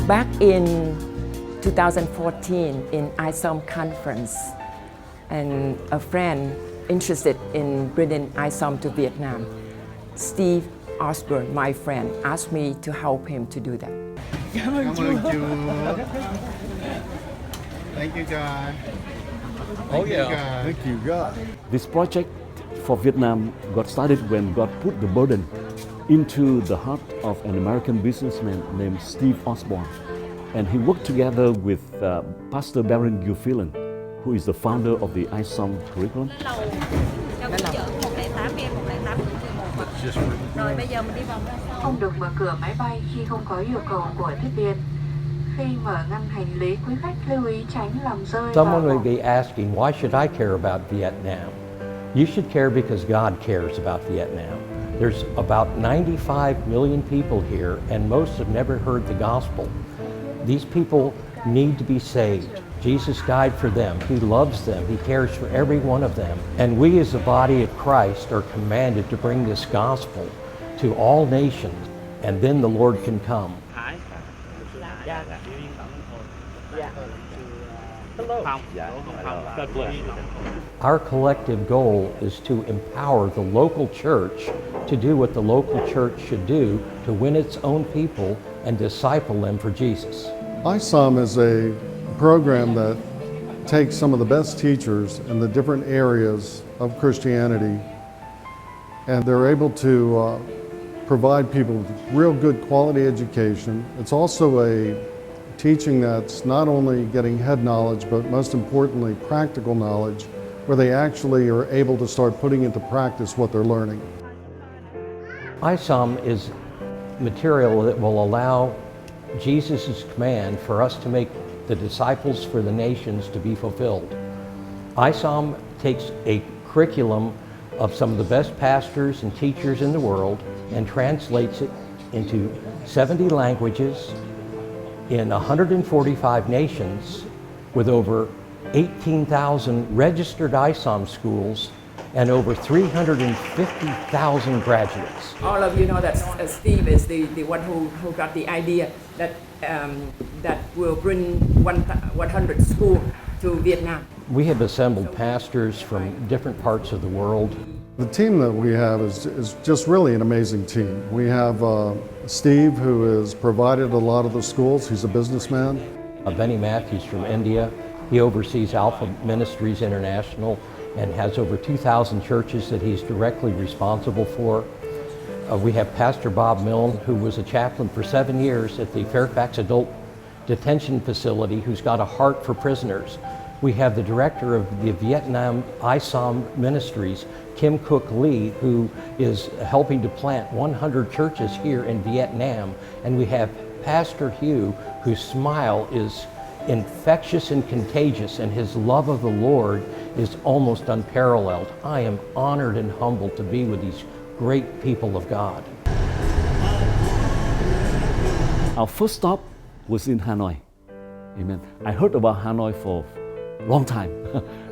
Back in 2014 in ISOM conference, and a friend interested in bringing ISOM to Vietnam, Steve Osborne, my friend, asked me to help him to do that. Cảm ơn chú. Thank you, God. Oh yeah. Thank you, God. This project for Vietnam got started when God put the burden into the heart of an American businessman named Steve Osborne. And he worked together with Pastor Baron Gilfillan, who is the founder of the ISOM curriculum. Không được mở cửa máy bay khi không có yêu cầu của tiếp viên. Khi mở ngăn hành lý, quý khách lưu ý tránh làm rơi. Someone may be asking, why should I care about Vietnam? You should care because God cares about Vietnam. There's about 95 million people here, and most have never heard the gospel. These people need to be saved. Jesus died for them. He loves them. He cares for every one of them. And we as the body of Christ are commanded to bring this gospel to all nations, and then the Lord can come. Our collective goal is to empower the local church to do what the local church should do to win its own people and disciple them for Jesus. ISOM is a program that takes some of the best teachers in the different areas of Christianity, and they're able to provide people with real good quality education. It's also a teaching that's not only getting head knowledge, but most importantly, practical knowledge, where they actually are able to start putting into practice what they're learning. ISOM is material that will allow Jesus' command for us to make the disciples for the nations to be fulfilled. ISOM takes a curriculum of some of the best pastors and teachers in the world and translates it into 70 languages in 145 nations with over 18,000 registered ISOM schools and over 350,000 graduates. All of you know that Steve is the one who got the idea that will bring 100 schools to Vietnam. We have assembled pastors from different parts of the world. The team that we have is just really an amazing team. We have Steve, who has provided a lot of the schools. He's a businessman. Benny Matthews from India. He oversees Alpha Ministries International and has over 2,000 churches that he's directly responsible for. We have Pastor Bob Milne, who was a chaplain for 7 years at the Fairfax Adult Detention Facility, who's got a heart for prisoners. We have the director of the Vietnam ISOM Ministries, Kim Cook Lee, who is helping to plant 100 churches here in Vietnam. And we have Pastor Hugh, whose smile is infectious and contagious, and his love of the Lord is almost unparalleled. I am honored and humbled to be with these great people of God. Our first stop was in Hanoi. Amen. I heard about Hanoi for a long time,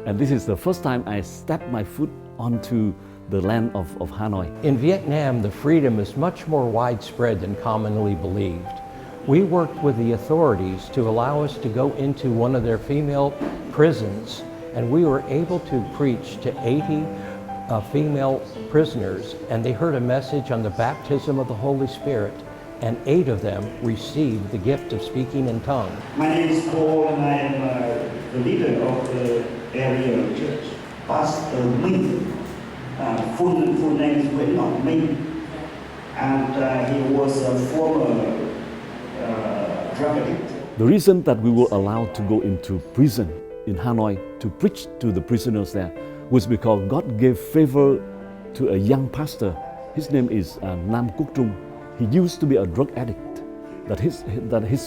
and this is the first time I stepped my foot onto the land of Hanoi. In Vietnam, the freedom is much more widespread than commonly believed. We worked with the authorities to allow us to go into one of their female prisons, and we were able to preach to 80 female prisoners, and they heard a message on the baptism of the Holy Spirit, and 8 of them received the gift of speaking in tongues. My name is Paul, and I am the leader of the area church. Pastor Minh, full name is Nguyễn Minh, and he was a former drug addict. The reason that we were allowed to go into prison in Hanoi to preach to the prisoners there was because God gave favor to a young pastor. His name is Nam Cúc Trung. He used to be a drug addict, that his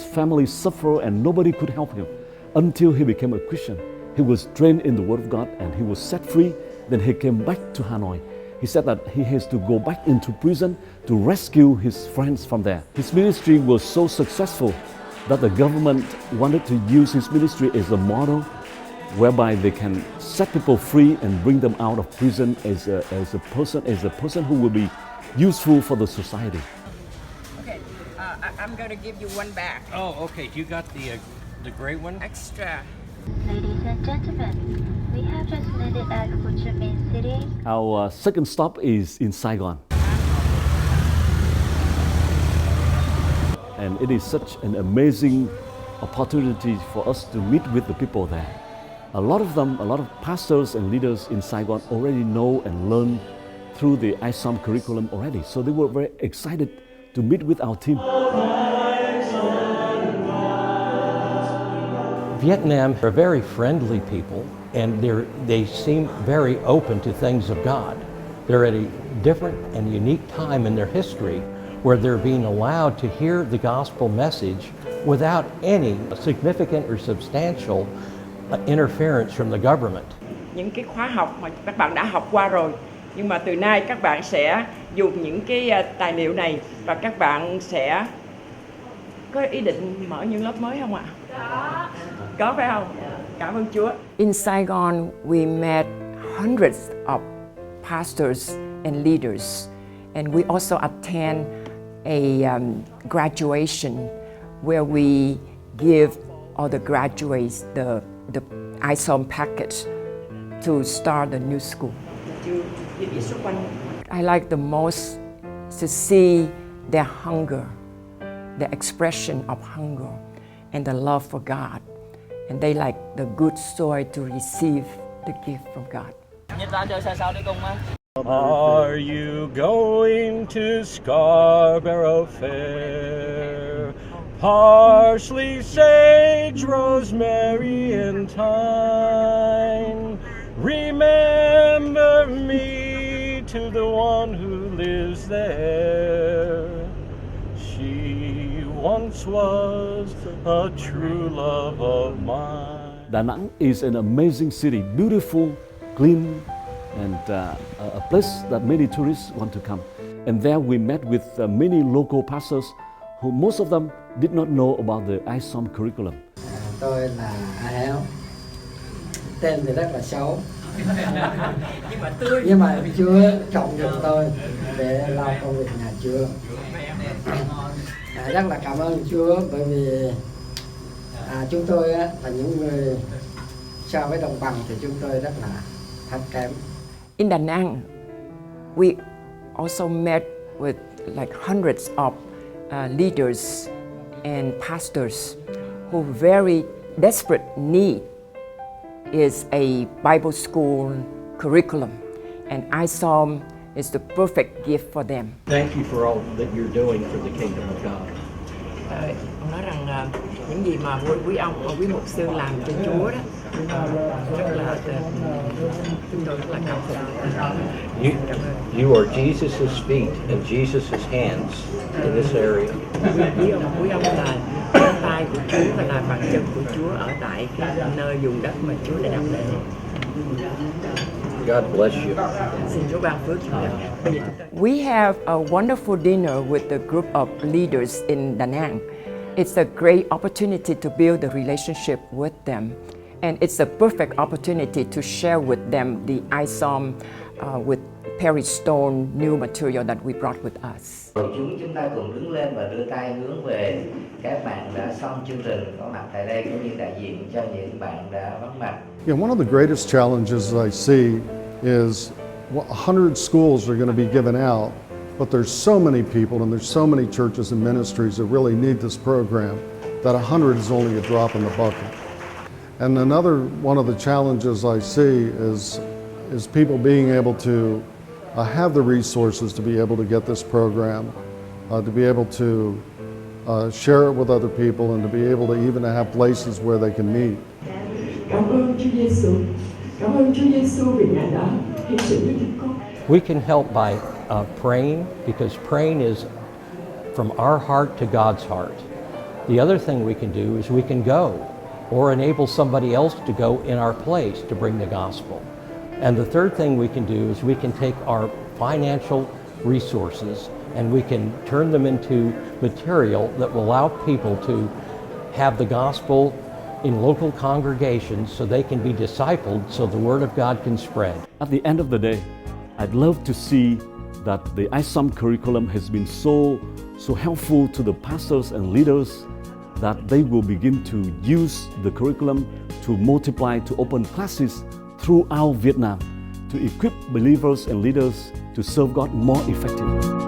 family suffered and nobody could help him until he became a Christian. He was trained in the Word of God and he was set free. Then he came back to Hanoi. He said that he has to go back into prison to rescue his friends from there. His ministry was so successful that the government wanted to use his ministry as a model whereby they can set people free and bring them out of prison as a person who will be useful for the society. Okay, I'm going to give you one back. Oh, okay. You got the gray one? Extra. Ladies and gentlemen, we have just landed at Ho Chi Minh City. Our second stop is in Saigon. And it is such an amazing opportunity for us to meet with the people there. A lot of them, a lot of pastors and leaders in Saigon already know and learn through the ISOM curriculum already. So they were very excited to meet with our team. Vietnam are very friendly people, and they seem very open to things of God. They're at a different and unique time in their history where they're being allowed to hear the gospel message without any significant or substantial interference from the government. Những cái khóa học mà các bạn đã học qua rồi, nhưng mà từ nay các bạn sẽ dùng những cái tài liệu này và các bạn sẽ có ý định mở những lớp mới không ạ? Có phải không? Cảm ơn Chúa. In Saigon, we met hundreds of pastors and leaders, and we also attend a graduation where we give all the graduates the ISOM package to start a new school. I like the most to see their hunger, the expression of hunger and the love for God. And they like the good soil to receive the gift from God. Are you going to Scarborough Fair? Parsley, sage, rosemary, and thyme. Remember me to the one who lives there. She once was a true love of mine. Da Nang is an amazing city, beautiful, clean, and a place that many tourists want to come. And there we met with many local pastors who most of them did not know about the ISOM curriculum. Tôi là Ael, tên thì rất là xấu, nhưng mà Chúa chọn được tôi để làm công việc nhà Chúa. Rất là cảm ơn Chúa bởi vì chúng tôi là những người so với đồng bằng thì chúng tôi rất là thấp kém. In Da Nang, we also met with like hundreds of leaders and pastors who very desperate need is a Bible school curriculum, and ISOM is the perfect gift for them. Thank you for all that you're doing for the kingdom of God. Ông nói rằng những gì mà quý ông, quý mục sư làm cho Chúa đó rất là chúng tôi rất là cảm phục. You are Jesus' feet and Jesus' hands in this area. Quý ông là tay của Chúa và là bàn chân của Chúa ở tại cái nơi vùng đất mà Chúa đã đặt để. God bless you. Xin Chúa ban phước cho chúng ta. We have a wonderful dinner with the group of leaders in Da Nang. It's a great opportunity to build a relationship with them, and it's a perfect opportunity to share with them the ISOM with Perry Stone new material that we brought with us. Rồi chúng ta cùng đứng lên và đưa tay hướng về các bạn đã xong chương trình có mặt tại đây cũng như đại diện cho những bạn đã vắng mặt. Yeah, one of the greatest challenges I see is 100 schools are going to be given out, but there's so many people and there's so many churches and ministries that really need this program that 100 is only a drop in the bucket. And another one of the challenges I see is people being able to have the resources to be able to get this program, to be able to share it with other people, and to be able to even have places where they can meet. Cảm ơn Chúa Giêsu. Cảm ơn Chúa Giêsu vì Ngài đã hy sinh cho chúng con. We can help by praying, because praying is from our heart to God's heart. The other thing we can do is we can go or enable somebody else to go in our place to bring the gospel. And the third thing we can do is we can take our financial resources and we can turn them into material that will allow people to have the gospel in local congregations so they can be discipled so the Word of God can spread. At the end of the day, I'd love to see that the ISOM curriculum has been so so helpful to the pastors and leaders that they will begin to use the curriculum to multiply, to open classes throughout Vietnam, to equip believers and leaders to serve God more effectively.